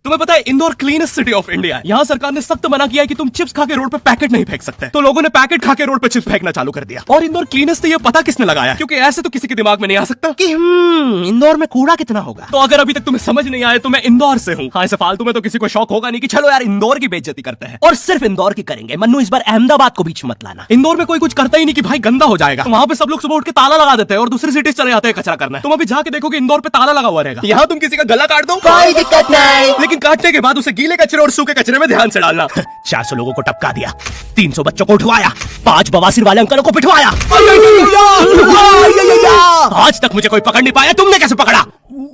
तुम्हें पता है Indore cleanest city of India है। यहाँ सरकार ने सख्त मना किया है कि तुम चिप्स खा के रोड पे पैकेट नहीं फेंक सकते। तो लोगों ने पैकेट खा के रोड पे चिप्स फेंकना चालू कर दिया। और इंदौर क्लीनेस्ट ये पता किसने लगाया, क्योंकि ऐसे तो किसी के दिमाग में नहीं आ सकता कि इंदौर में कूड़ा कितना होगा। तो अगर अभी तक तुम्हें समझ नहीं आया तो मैं इंदौर से हूँ। हाँ, ऐसे फालतू में तो किसी को शौक होगा नहीं कि चलो यार इंदौर की बेइज्जती करते हैं। और सिर्फ इंदौर की करेंगे मन्नू, इस बार अहमदाबाद को बीच में मत लाना। इंदौर में कोई कुछ करता ही नहीं कि भाई गंदा हो जाएगा। वहाँ पे सब लोग सुबह उठ के ताला लगा देते हैं और दूसरी सिटी चले जाते हैं कचरा करना। तुम अभी जाके देखो कि इंदौर पे ताला लगा हुआ रहेगा। यहाँ तुम किसी का गला काट दो कोई दिक्कत नहीं, लेकिन काटने के बाद उसे गीले कचरे और सूखे कचरे में ध्यान से डालना। 400 लोगों को टपका दिया, 300 बच्चों को उठवाया, 5 बवासीर वाले अंकलों को पिटवाया। आज तक मुझे कोई पकड़ नहीं पाया, तुमने कैसे पकड़ा?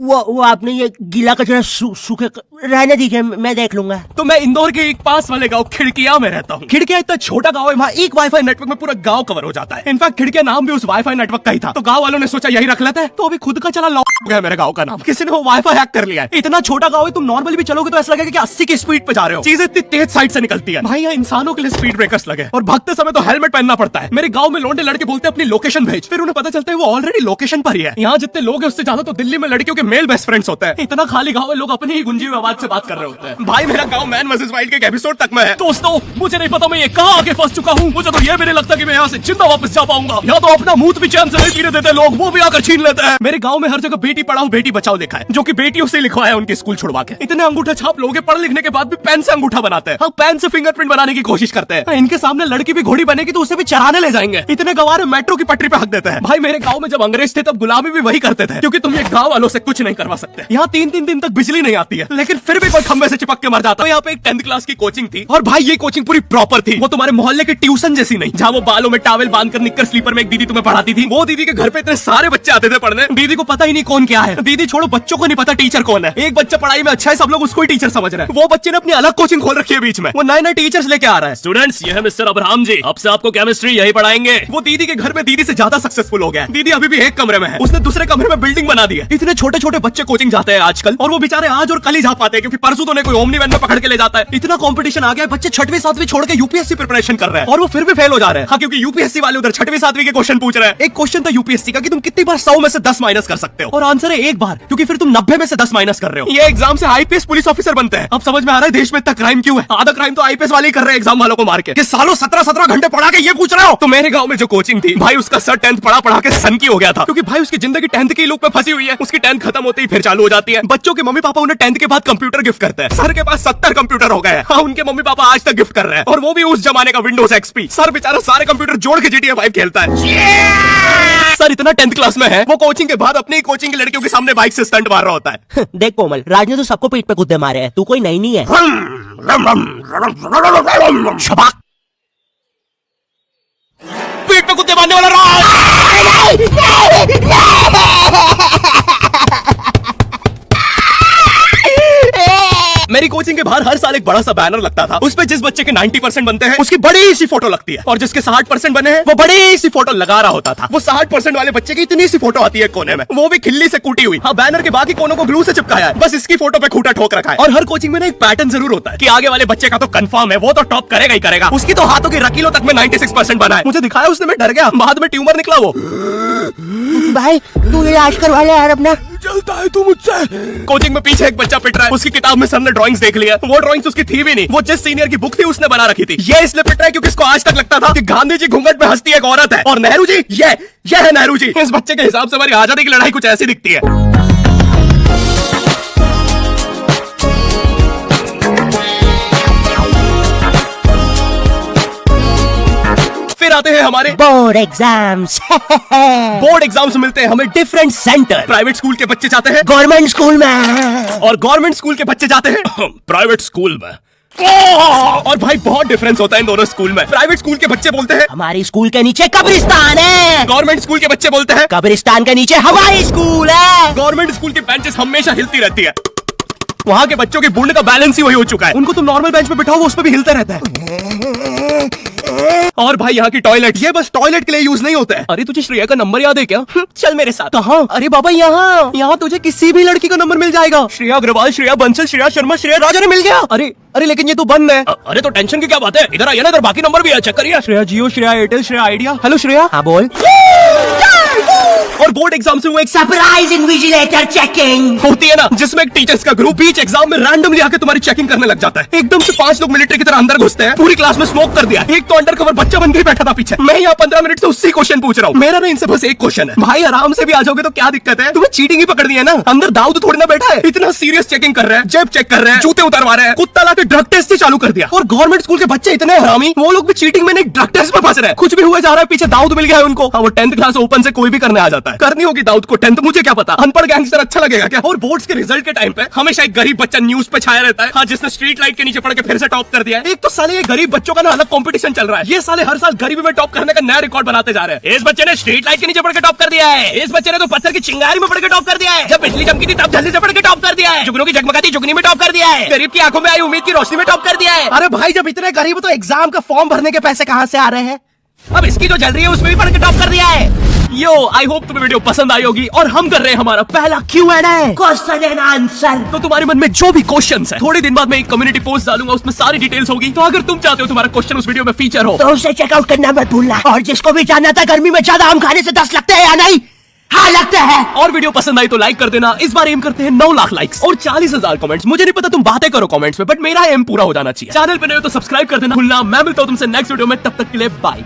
वो आपने ये गीला कचरा सूखे रहने दीजिए, मैं देख लूंगा। तो मैं इंदौर के एक पास वाले गांव खिड़किया में रहता हूँ। खिड़किया इतना छोटा गांव है, वहाँ एक वाईफाई नेटवर्क में पूरा गांव कवर हो जाता है। इनफैक्ट खिड़किया नाम भी उस वाईफाई नेटवर्क का ही था। तो गांव वालों ने सोचा यही रख लेते हैं, तो अभी खुद का चला लॉक हो गया मेरे गांव का नाम। किसी ने वो वाईफाई हैक कर लिया है। इतना छोटा गांव है, तुम नॉर्मली भी चलोगे तो ऐसा लगेगा कि 80 की स्पीड पे जा रहे हो। चीजें इतनी तेज साइड से निकलती है। भाई यहाँ इंसानों के लिए स्पीड ब्रेकर्स लगे और भागते समय तो हेलमेट पहनना पड़ता है। मेरे गांव में लौंडे लड़के बोलते हैं अपनी लोकेशन भेज, फिर उन्हें पता चलता है वो ऑलरेडी लोकेशन पर ही है। यहाँ जितने लोग हैं उससे ज्यादा तो दिल्ली में लड़कियों के मेल बेस्ट फ्रेंड्स होते हैं। इतना खाली गांव है, लोग अपनी ही गुंजी हुई आवाज से बात कर रहे होते हैं। भाई मेरा गांव मैन वर्सेस वाइल्ड के एक एपिसोड तक में है। दोस्तों मुझे नहीं पता मैं ये कहाँ आके फंस चुका हूँ। मुझे तो ये भी नहीं लगता कि मैं यहाँ से जिंदा वापस जा पाऊंगा। या तो अपना मुंह भी चैन से नहीं पीने देते लोग, वो भी आकर छीन लेते हैं। मेरे गांव में हर जगह बेटी पढ़ाओ बेटी बचाओ लिखा है, जो कि बेटियों से लिखवाया है उनके स्कूल छुड़वा के। इतने अंगूठा छाप लोग पढ़ लिखने के बाद भी पेन से अंगूठा बनाते हैं। हाँ, पेन से फिंगरप्रिंट बनाने की कोशिश करते हैं। इनके सामने लड़की भी घोड़ी बनेगी तो उसे भी चराने ले जाएंगे। इतने गवार मेट्रो की पटरी पे हक देते हैं। भाई मेरे गाँव में जब अंग्रेज थे तब गुलामी भी वही करते थे, क्योंकि तुम ये गाँव वालों से कुछ नहीं करवा सकते। यहाँ 3-3 दिन तक बिजली नहीं आती है, लेकिन फिर भी कोई खंबे से चिपक के मर जाता है। यहाँ पे एक 10th क्लास की कोचिंग थी और भाई ये कोचिंग पूरी प्रॉपर थी। वो तुम्हारे मोहल्ले की ट्यूशन जैसी नहीं, जहाँ वो बालों में टावल बांधकर निक्कर स्लीपर में एक दीदी तुम्हें पढ़ाती थी। वो दीदी के घर पे इतने सारे बच्चे आते थे पढ़ने, दीदी को पता ही नहीं कौन क्या है। दीदी छोड़ो, बच्चों को नहीं पता टीचर कौन है। एक बच्चा पढ़ाई में अच्छा है, सब लोग उसको ही टीचर समझ रहे हैं। वो बच्चे ने अपनी अलग कोचिंग खोल रखी है बीच में। वो नए टीचर्स लेके आ रहा है। स्टूडेंट्स, ये है मिस्टर अब्राहम जी, अब से आपको केमिस्ट्री यही पढ़ाएंगे। वो दीदी के घर में दीदी से ज्यादा सक्सेसफुल हो गया। दीदी अभी भी एक कमरे में है, उसने दूसरे कमरे में बिल्डिंग बना दी है। इतने छोटे छोटे बच्चे कोचिंग जाते हैं आजकल, और वो बेचारे आज और कल ही जा पाते हैं, क्योंकि परसों तो ने कोई ओमनी वैन में पकड़ के ले जाता है। इतना कंपटीशन आ गया है, बच्चे 6वीं 7वीं छोड़ के यूपीएससी प्रिपरेशन कर रहे हैं और वो फिर भी फेल हो जा रहे हैं। हाँ, क्योंकि यूपीएससी वाले उधर 6वीं 7वीं के क्वेश्चन पूछ रहे हैं। एक क्वेश्चन था यूपीएससी का कि तुम कितनी बार 100 में से 10 माइनस कर सकते हो, और आंसर है एक बार, क्योंकि फिर तुम 90 में से 10 माइनस कर रहे हो। ये एग्जाम से आईपीएस पुलिस ऑफिसर बनते हैं। अब समझ में आ रहा है देश में इतना क्राइम क्यों है। आधा क्राइम तो आईपीएस वाले ही कर रहे हैं एग्जाम वालों को मार के। सालों 17-17 घंटे पढ़ा के ये पूछ रहे हो। तो मेरे गांव में जो कोचिंग थी भाई, उसका सर 10th पढ़ा के सन की हो गया था, क्योंकि भाई उसकी जिंदगी 10th की लूप में फंसी हुई है। उसकी 10th खत्म होते ही फिर चालू हो जाती है। बच्चों के मम्मी पापा उन्हें 10th के बाद कंप्यूटर गिफ्ट करते हैं। सर के पास 70 कंप्यूटर हो गए। हाँ, उनके मम्मी पापा आज तक गिफ्ट कर रहे हैं, और वो भी उस जमाने का विंडोज एक्सपी। सर बेचारा सारे कंप्यूटर जोड़ के GTA 5 खेलता है। सर इतना 10th क्लास में है, वो कोचिंग के बाद अपनी कोचिंग की लड़कियों के सामने बाइक से स्टंट मार रहा होता है। देख कोमल, राज ने तो सबको पीठ पे कुत्ते मारे हैं, तू कोई नई नहीं है। शबाक, पीठ पे कुत्ते मारने वाला राज। मेरी कोचिंग के बाहर हर साल एक बड़ा सा बैनर लगता था, उस पे जिस बच्चे के 90% बनते हैं उसकी बड़ी सी फोटो लगती है, और जिसके 60% बने हैं वो बड़ी सी फोटो लगा रहा होता था। वो 60% वाले बच्चे की इतनी सी फोटो आती है कोने में, वो भी खिल्ली से कूटी हुई। हाँ, बैनर के बाकी कोनों को ग्लू से चिपकाया है, बस इसकी फोटो पे खूंटा ठोक रखा है। और हर कोचिंग में ना एक पैटर्न जरूर होता है कि आगे वाले बच्चे का तो कंफर्म है, वो तो टॉप करेगा ही करेगा। उसकी तो हाथों की रकीलों तक में 96% बना है। मुझे दिखाया उसने, मैं डर गया, बाद में ट्यूमर निकला। वो भाई तू इलाज करवा ले यार अपना। चलता है तू मुझसे। कोचिंग में पीछे एक बच्चा पिट रहा है, उसकी किताब में सर ने ड्राइंग्स देख लिया। वो ड्राइंग्स उसकी थी भी नहीं, वो जिस सीनियर की बुक थी उसने बना रखी थी। ये इसलिए पिट रहा है क्योंकि इसको आज तक लगता था कि गांधी जी घूंघट में हंसती एक औरत है, और नेहरू जी ये है नेहरू जी। इस बच्चे के हिसाब से हमारी आजादी की लड़ाई कुछ ऐसी दिखती है। फिर आते हैं हमारे बोर्ड एग्जाम्स। बोर्ड एग्जाम्स मिलते हैं हमें डिफरेंट सेंटर। प्राइवेट स्कूल के बच्चे जाते हैं गवर्नमेंट स्कूल में, और गवर्नमेंट स्कूल के बच्चे जाते हैं प्राइवेट स्कूल में। और भाई बहुत डिफरेंस होता है इन दोनों स्कूल में। प्राइवेट स्कूल के बच्चे बोलते हैं हमारी स्कूल के नीचे कब्रिस्तान है। गवर्नमेंट स्कूल के बच्चे बोलते हैं कब्रिस्तान के नीचे हमारी स्कूल है। गवर्नमेंट स्कूल की बेंचेस हमेशा हिलती रहती है। वहाँ के बच्चों के बुंड का बैलेंस ही वही हो चुका है। उनको तुम नॉर्मल बेंच पे बिठाओ, वो उस पे भी हिलता रहता है। और भाई यहाँ की टॉयलेट, ये बस टॉयलेट के लिए यूज नहीं होता है। अरे तुझे श्रेया का नंबर याद है क्या? चल मेरे साथ। कहाँ? अरे बाबा यहाँ तुझे किसी भी लड़की का नंबर मिल जाएगा। श्रेया अग्रवाल, श्रेया बंसल, श्रेया शर्मा, श्रेया राजा ने मिल गया। अरे लेकिन ये तो बंद है। अरे तो टेंशन की क्या बात है, इधर आइए ना, इधर बाकी नंबर भी है, चेक करिए। Shreya Jio, Shreya Airtel, Shreya Idea. Hello Shreya. हाँ बोल। और बोर्ड एग्जाम से वो एक सरप्राइज इन्विजिलेटर चेकिंग होती है ना, जिसमें एक टीचर्स का ग्रुप बीच एग्जाम में रैंडमली आके तुम्हारी चेकिंग करने लग जाता है। एकदम से 5 लोग मिलिट्री की तरह अंदर घुसते हैं, पूरी क्लास में स्मोक कर दिया। एक तो अंडर कवर बच्चा बन के बैठा था पीछे। मैं यहाँ 15 मिनट से उससे क्वेश्चन पूछ रहा हूँ। मेरा ना इनसे बस एक क्वेश्चन है, भाई आराम से भी आ जाओगे तो क्या दिक्कत है? तुम्हें चीटिंग ही पकड़ दी है ना, अंदर दाऊद थोड़ी ना बैठा है। इतना सीरियस चेकिंग कर रहे हैं, जेब चेक कर रहे हैं, जूते उतारवा रहे हैं, कुत्ता लाके ड्रग टेस्ट ही चालू कर दिया। और गवर्नमेंट स्कूल के बच्चे इतने हरामी, वो लोग भी चीटिंग में नहीं ड्रग टेस्ट में फंस रहे हैं। कुछ भी हुआ जा रहा है, पीछे दाऊद मिल गया है उनको। हाँ, वो 10th क्लास ओपन से कोई भी करने आ जाता है। करनी होगी दाऊद को 10th, मुझे क्या पता, अनपढ़ गैंगस्टर अच्छा लगेगा क्या? और बोर्ड्स के रिजल्ट के टाइम पे हमेशा एक गरीब बच्चा न्यूज पे छाया रहता है, हाँ, जिसने स्ट्रीट लाइट के नीचे पड़ के फिर से टॉप कर दिया है। एक तो साले ये गरीब बच्चों का ना अलग कंपटीशन चल रहा है। ये साले हर साल गरीबी में टॉप करने का नया रिकॉर्ड बनाते जा रहे हैं। इस बच्चे ने स्ट्रीट लाइट के नीचे पड़ के टॉप कर दिया है, इस बच्चे ने तो पत्थर की चिंगारी में पड़ के टॉप कर दिया है, जब बिजली चमकी थी तब जल्दी से पड़ के टॉप कर दिया है, जुगनू की जगमगाती जुगनी में टॉप कर दिया है, गरीब की आंखों में आई उम्मीद की रोशनी में टॉप कर दिया है। अरे भाई, जब इतने गरीब हो तो एग्जाम का फॉर्म भरने के पैसे कहाँ से आ रहे हैं? अब इसकी जो जल रही है उसमें भी पढ़ के टॉप कर दिया है। यो, आई होप तुम्हें वीडियो पसंद आई होगी। और हम कर रहे हैं हमारा पहला Q&A, क्वेश्चन एंड आंसर। तो तुम्हारे मन में जो भी क्वेश्चंस है, थोड़े दिन बाद मैं एक कम्युनिटी पोस्ट डालूंगा, उसमें सारी डिटेल्स होगी। तो अगर तुम चाहते हो तुम्हारा क्वेश्चन उस वीडियो में फीचर हो तो उसे चेकआउट करना मत भूलना। और जिसको भी जानना था गर्मी में ज्यादा आम खाने से 10 लगते हैं या नहीं, हाँ लगते हैं। और वीडियो पसंद आई तो लाइक कर देना। इस बार एम करते हैं 9 लाख लाइक्स और 40,000 कमेंट्स। मुझे नहीं पता तुम बातें करो कमेंट्स में, बट मेरा एम पूरा हो जाना चाहिए। चैनल पे नए हो तो सब्सक्राइब कर देना भूलना। मैं मिलता हूँ तुमसे नेक्स्ट वीडियो में, तब तक के लिए बाय।